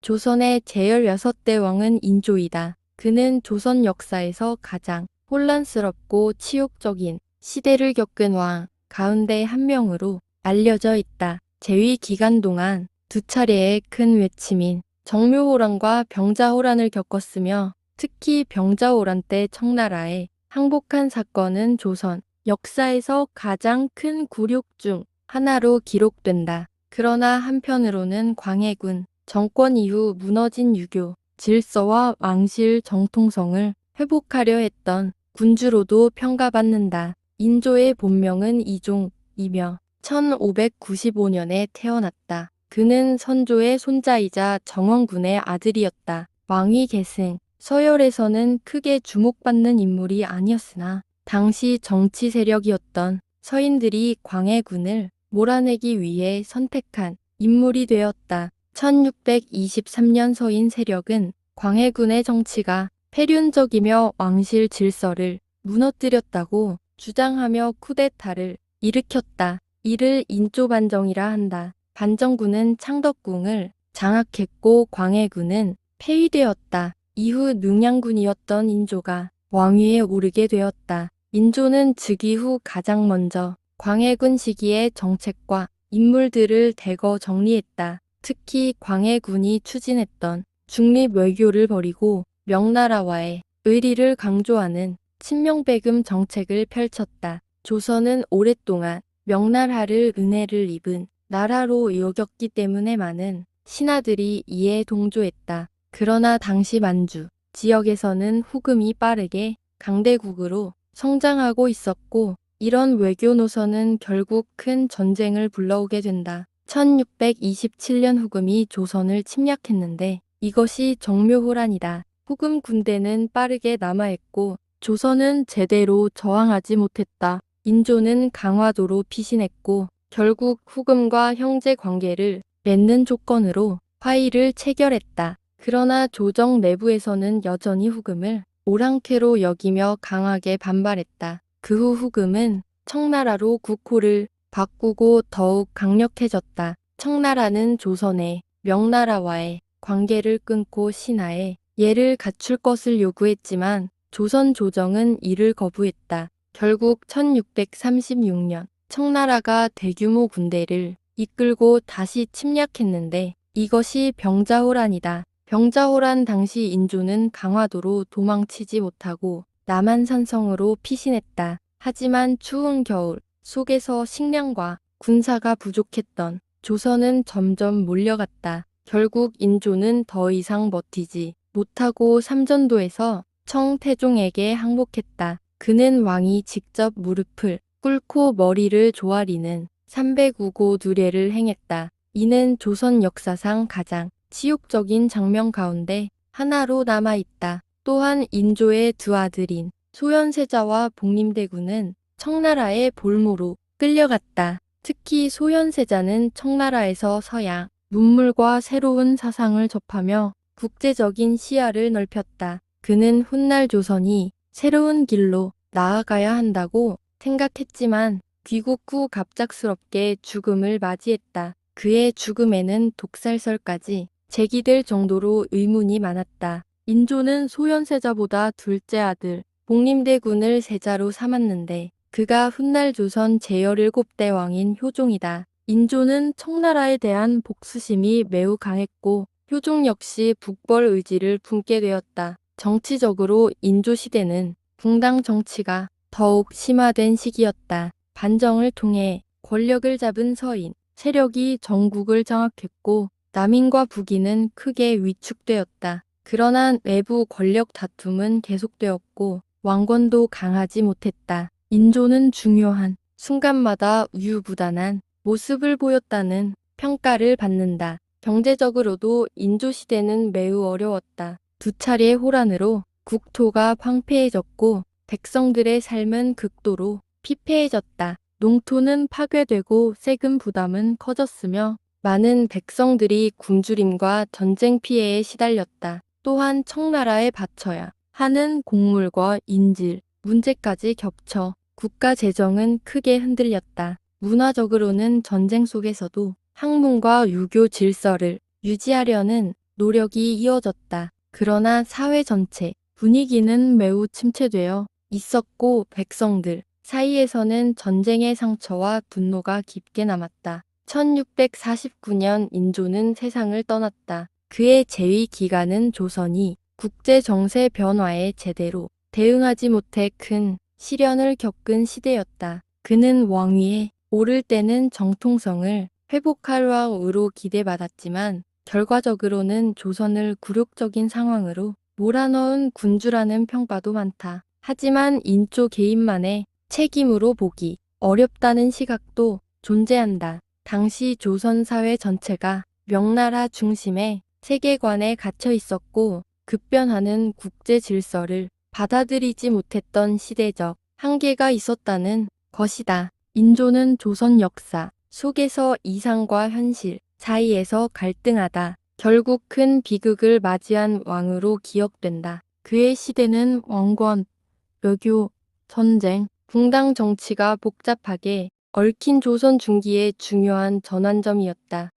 조선의 제16대 왕은 인조이다. 그는 조선 역사에서 가장 혼란스럽고 치욕적인 시대를 겪은 왕 가운데 한 명으로 알려져 있다. 재위 기간 동안 두 차례의 큰 외침인 정묘호란과 병자호란을 겪었으며 특히 병자호란 때 청나라에 항복한 사건은 조선 역사에서 가장 큰 굴욕 중 하나로 기록된다. 그러나 한편으로는 광해군 정권 이후 무너진 유교, 질서와 왕실 정통성을 회복하려 했던 군주로도 평가받는다. 인조의 본명은 이종이며 1595년에 태어났다. 그는 선조의 손자이자 정원군의 아들이었다. 왕위 계승, 서열에서는 크게 주목받는 인물이 아니었으나 당시 정치 세력이었던 서인들이 광해군을 몰아내기 위해 선택한 인물이 되었다. 1623년 서인 세력은 광해군의 정치가 폐륜적이며 왕실 질서를 무너뜨렸다고 주장하며 쿠데타를 일으켰다. 이를 인조반정이라 한다. 반정군은 창덕궁을 장악했고 광해군은 폐위되었다. 이후 능양군이었던 인조가 왕위에 오르게 되었다. 인조는 즉위 후 가장 먼저 광해군 시기의 정책과 인물들을 대거 정리했다. 특히 광해군이 추진했던 중립 외교를 버리고 명나라와의 의리를 강조하는 친명배금 정책을 펼쳤다. 조선은 오랫동안 명나라를 은혜를 입은 나라로 여겼기 때문에 많은 신하들이 이에 동조했다. 그러나 당시 만주 지역에서는 후금이 빠르게 강대국으로 성장하고 있었고 이런 외교 노선은 결국 큰 전쟁을 불러오게 된다. 1627년 후금이 조선을 침략했는데 이것이 정묘호란이다. 후금 군대는 빠르게 남하했고 조선은 제대로 저항하지 못했다. 인조는 강화도로 피신했고 결국 후금과 형제 관계를 맺는 조건으로 화의를 체결했다. 그러나 조정 내부에서는 여전히 후금을 오랑캐로 여기며 강하게 반발했다. 그 후 후금은 청나라로 국호를 바꾸고 더욱 강력해졌다. 청나라는 조선의 명나라와의 관계를 끊고 신하의 예를 갖출 것을 요구했지만 조선 조정은 이를 거부했다. 결국 1636년 청나라가 대규모 군대를 이끌고 다시 침략했는데 이것이 병자호란이다. 병자호란 당시 인조는 강화도로 도망치지 못하고 남한산성으로 피신했다. 하지만 추운 겨울 속에서 식량과 군사가 부족했던 조선은 점점 몰려갔다. 결국 인조는 더 이상 버티지 못하고 삼전도에서 청태종에게 항복했다. 그는 왕이 직접 무릎을 꿇고 머리를 조아리는 305고 누례를 행했다. 이는 조선 역사상 가장 치욕적인 장면 가운데 하나로 남아있다. 또한 인조의 두 아들인 소현세자와 복림대군은 청나라의 볼모로 끌려갔다. 특히 소현세자는 청나라에서 서양 문물과 새로운 사상을 접하며 국제적인 시야를 넓혔다. 그는 훗날 조선이 새로운 길로 나아가야 한다고 생각했지만 귀국 후 갑작스럽게 죽음을 맞이했다. 그의 죽음에는 독살설까지 제기될 정도로 의문이 많았다. 인조는 소현세자보다 둘째 아들 복림대군을 세자로 삼았는데 그가 훗날 조선 제17대 왕인 효종이다. 인조는 청나라에 대한 복수심이 매우 강했고 효종 역시 북벌 의지를 품게 되었다. 정치적으로 인조 시대는 붕당 정치가 더욱 심화된 시기였다. 반정을 통해 권력을 잡은 서인 세력이 전국을 장악했고 남인과 북인은 크게 위축되었다. 그러나 내부 권력 다툼은 계속되었고 왕권도 강하지 못했다. 인조는 중요한 순간마다 우유부단한 모습을 보였다는 평가를 받는다. 경제적으로도 인조 시대는 매우 어려웠다. 두 차례의 호란으로 국토가 황폐해졌고 백성들의 삶은 극도로 피폐해졌다. 농토는 파괴되고 세금 부담은 커졌으며 많은 백성들이 굶주림과 전쟁 피해에 시달렸다. 또한 청나라에 바쳐야 하는 곡물과 인질, 문제까지 겹쳐 국가 재정은 크게 흔들렸다. 문화적으로는 전쟁 속에서도 학문과 유교 질서를 유지하려는 노력이 이어졌다. 그러나 사회 전체 분위기는 매우 침체되어 있었고 백성들 사이에서는 전쟁의 상처와 분노가 깊게 남았다. 1649년 인조는 세상을 떠났다. 그의 재위 기간은 조선이 국제 정세 변화에 제대로 대응하지 못해 큰 시련을 겪은 시대였다. 그는 왕위에 오를 때는 정통성을 회복할 왕으로 기대받았지만 결과적으로는 조선을 굴욕적인 상황으로 몰아넣은 군주라는 평가도 많다. 하지만 인조 개인만의 책임으로 보기 어렵다는 시각도 존재한다. 당시 조선 사회 전체가 명나라 중심의 세계관에 갇혀 있었고 급변하는 국제 질서를 받아들이지 못했던 시대적 한계가 있었다는 것이다. 인조는 조선 역사 속에서 이상과 현실 사이에서 갈등하다 결국 큰 비극을 맞이한 왕으로 기억된다. 그의 시대는 왕권, 외교, 전쟁, 붕당 정치가 복잡하게 얽힌 조선 중기의 중요한 전환점이었다.